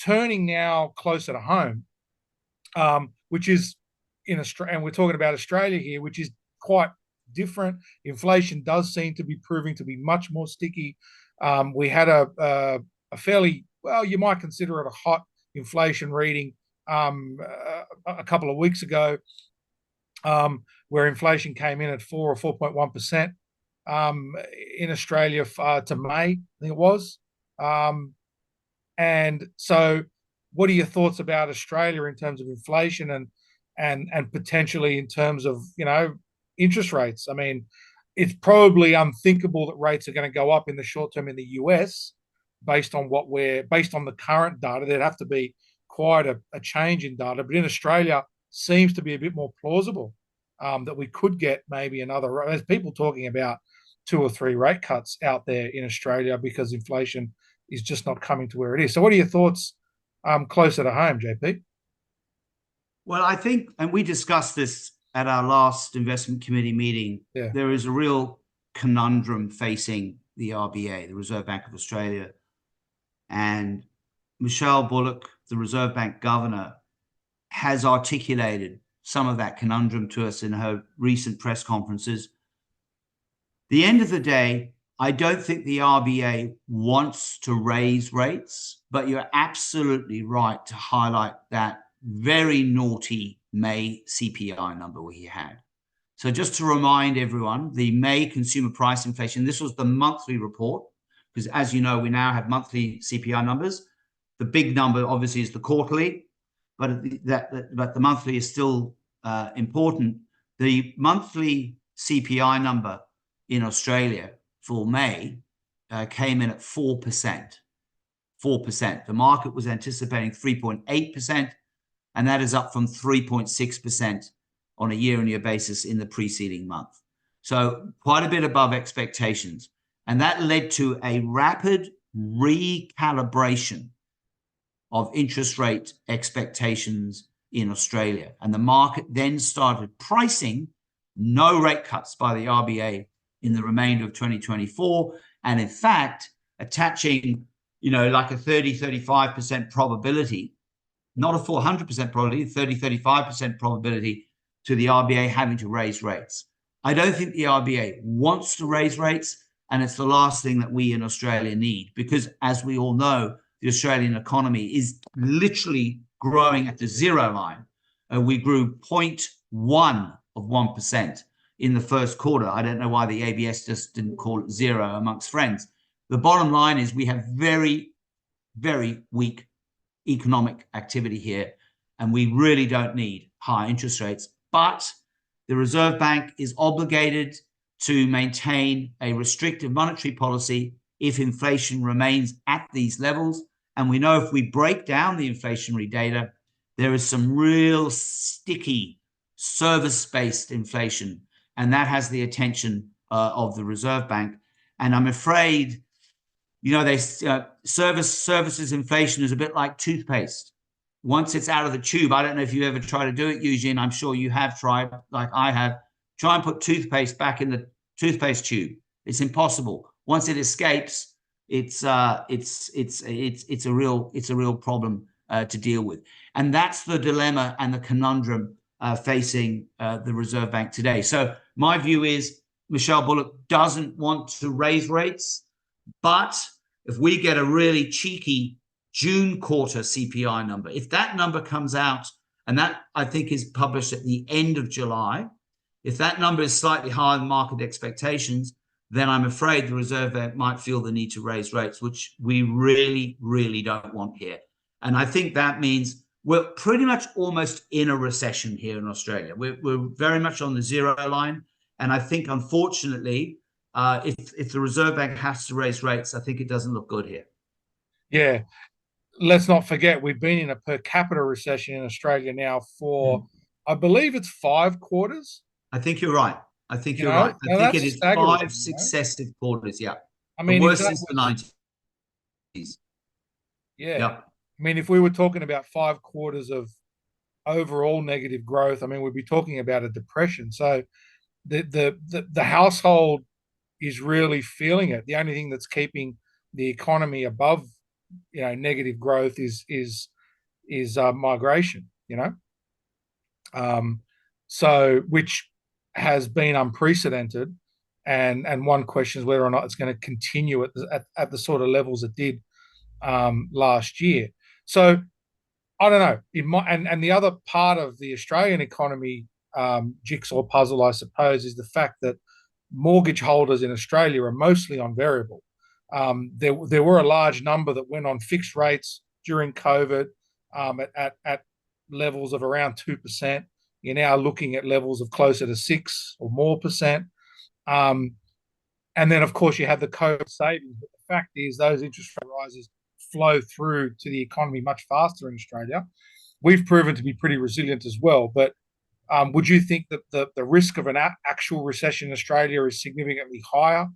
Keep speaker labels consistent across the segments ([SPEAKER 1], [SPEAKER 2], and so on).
[SPEAKER 1] turning now closer to home, which is in Australia, and we're talking about Australia here, which is quite different. Inflation does seem to be proving to be much more sticky. We had a fairly, well, you might consider it a hot inflation reading a couple of weeks ago, where inflation came in at 4.1% in Australia to May, I think it was. And so, what are your thoughts about Australia in terms of inflation and potentially in terms of interest rates? I mean, it's probably unthinkable that rates are going to go up in the short term in the US based on the current data. There'd have to be quite a change in data, but in Australia seems to be a bit more plausible that we could get maybe another. There's people talking about 2 or 3 rate cuts out there in Australia because inflation is just not coming to where it is. So what are your thoughts closer to home, JP?
[SPEAKER 2] Well, I think, and we discussed this at our last investment committee meeting, there is a real conundrum facing the RBA, the Reserve Bank of Australia. And Michelle Bullock, the Reserve Bank governor, has articulated some of that conundrum to us in her recent press conferences. The end of the day, I don't think the RBA wants to raise rates, but you're absolutely right to highlight that very naughty May CPI number we had. So just to remind everyone, the May consumer price inflation, this was the monthly report, because as you know, we now have monthly CPI numbers. The big number obviously is the quarterly, but the monthly is still important. The monthly CPI number in Australia for May came in at 4%. 4%. The market was anticipating 3.8%, and that is up from 3.6% on a year-on-year basis in the preceding month. So quite a bit above expectations. And that led to a rapid recalibration of interest rate expectations in Australia. And the market then started pricing no rate cuts by the RBA in the remainder of 2024. And in fact, attaching, like a 35% probability, not a 400% probability, 35% probability to the RBA having to raise rates. I don't think the RBA wants to raise rates, and it's the last thing that we in Australia need, because as we all know, the Australian economy is literally growing at the zero line. We grew 0.1% in the first quarter. I don't know why the ABS just didn't call it zero amongst friends. The bottom line is we have very, very weak economic activity here, and we really don't need high interest rates. But the Reserve Bank is obligated to maintain a restrictive monetary policy if inflation remains at these levels. And we know if we break down the inflationary data, there is some real sticky service-based inflation, and that has the attention of the Reserve Bank. And I'm afraid, services inflation is a bit like toothpaste. Once it's out of the tube, I don't know if you ever try to do it, Eugene. I'm sure you have tried, like I have. Try and put toothpaste back in the toothpaste tube. It's impossible. Once it escapes, it's a real problem to deal with. And that's the dilemma and the conundrum facing the Reserve Bank today. So my view is Michelle Bullock doesn't want to raise rates, but if we get a really cheeky June quarter CPI number, if that number comes out, and that I think is published at the end of July, if that number is slightly higher than market expectations, then I'm afraid the Reserve Bank might feel the need to raise rates, which we really, really don't want here. And I think that means we're pretty much almost in a recession here in Australia. We're very much on the zero line. And I think, unfortunately, if the Reserve Bank has to raise rates, I think it doesn't look good here.
[SPEAKER 1] Yeah. Let's not forget, we've been in a per capita recession in Australia now for, I believe it's 5 quarters.
[SPEAKER 2] I think you're right. I think you're right. I think it is 5 successive quarters. Yeah.
[SPEAKER 1] I mean,
[SPEAKER 2] the worst since the 90s.
[SPEAKER 1] Yeah. I mean, if we were talking about 5 quarters of overall negative growth, I mean, we'd be talking about a depression. So the household is really feeling it. The only thing that's keeping the economy above negative growth is migration. So which has been unprecedented, and one question is whether or not it's going to continue at the sort of levels it did last year. So I don't know. And the other part of the Australian economy jigsaw puzzle, I suppose, is the fact that mortgage holders in Australia are mostly on variable. There were a large number that went on fixed rates during COVID at levels of around 2%. You're now looking at levels of closer to 6 or more percent. And then, of course, you have the COVID savings. But the fact is, those interest rate rises flow through to the economy much faster in Australia. We've proven to be pretty resilient as well. But would you think that the risk of an actual recession in Australia is significantly higher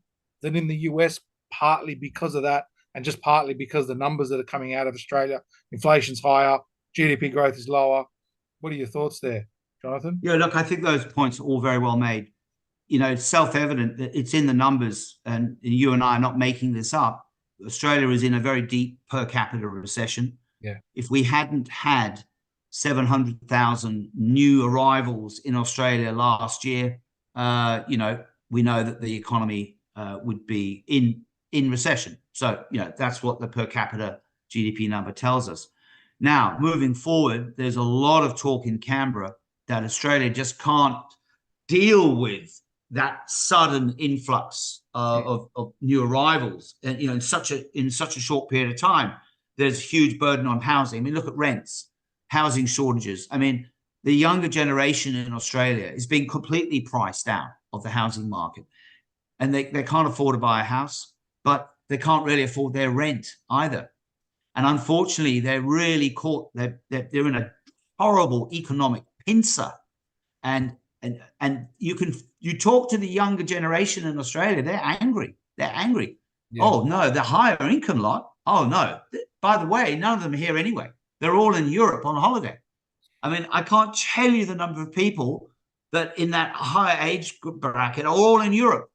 [SPEAKER 1] than in the US, partly because of that, and just partly because the numbers that are coming out of Australia, inflation's higher, GDP growth is lower? What are your thoughts there, Jonathan?
[SPEAKER 2] Yeah, look, I think those points are all very well made. It's self-evident that it's in the numbers, and you and I are not making this up. Australia is in a very deep per capita recession.
[SPEAKER 1] Yeah.
[SPEAKER 2] If we hadn't had 700,000 new arrivals in Australia last year, we know that the economy would be in recession. So, that's what the per capita GDP number tells us. Now, moving forward, there's a lot of talk in Canberra that Australia just can't deal with that sudden influx of new arrivals, and in such a short period of time. There's a huge burden on housing. I mean, look at rents, housing shortages. I mean, the younger generation in Australia is being completely priced out of the housing market, and they can't afford to buy a house, but they can't really afford their rent either. And unfortunately, they're really caught. They're in a horrible economic pincer, and you talk to the younger generation in Australia, they're angry. Yeah. Oh no, the higher income lot. Oh no. By the way, none of them are here anyway. They're all in Europe on holiday. I mean, I can't tell you the number of people that in that higher age bracket are all in Europe,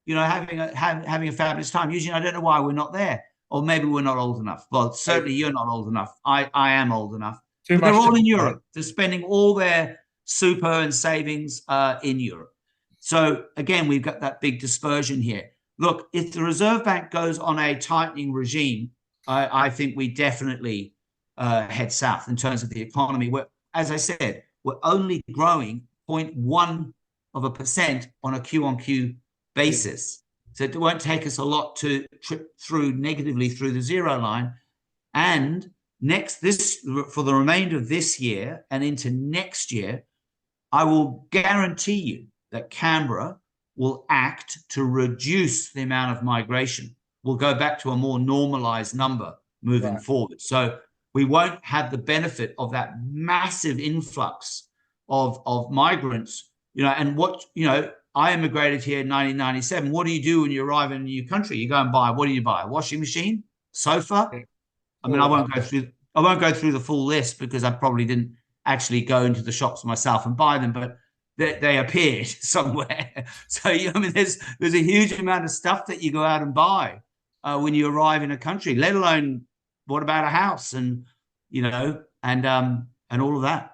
[SPEAKER 2] having a fabulous time. Eugene, I don't know why we're not there, or maybe we're not old enough. Well, certainly you're not old enough. I am old enough. But they're all in Europe. They're spending all their super and savings in Europe. So again, we've got that big dispersion here. Look, if the Reserve Bank goes on a tightening regime, I think we definitely head south in terms of the economy. As I said, we're only growing 0.1% on a Q-on-Q basis. So it won't take us a lot to trip through negatively through the zero line. And for the remainder of this year and into next year, I will guarantee you that Canberra will act to reduce the amount of migration. We'll go back to a more normalized number moving forward. So we won't have the benefit of that massive influx of migrants, and I immigrated here in 1997. What do you do when you arrive in a new country? You go and buy, what do you buy? A washing machine? Sofa? Yeah. I mean, I won't go through the full list because I probably didn't actually go into the shops myself and buy them, but they appeared somewhere. So, there's a huge amount of stuff that you go out and buy when you arrive in a country, let alone what about a house and all of that.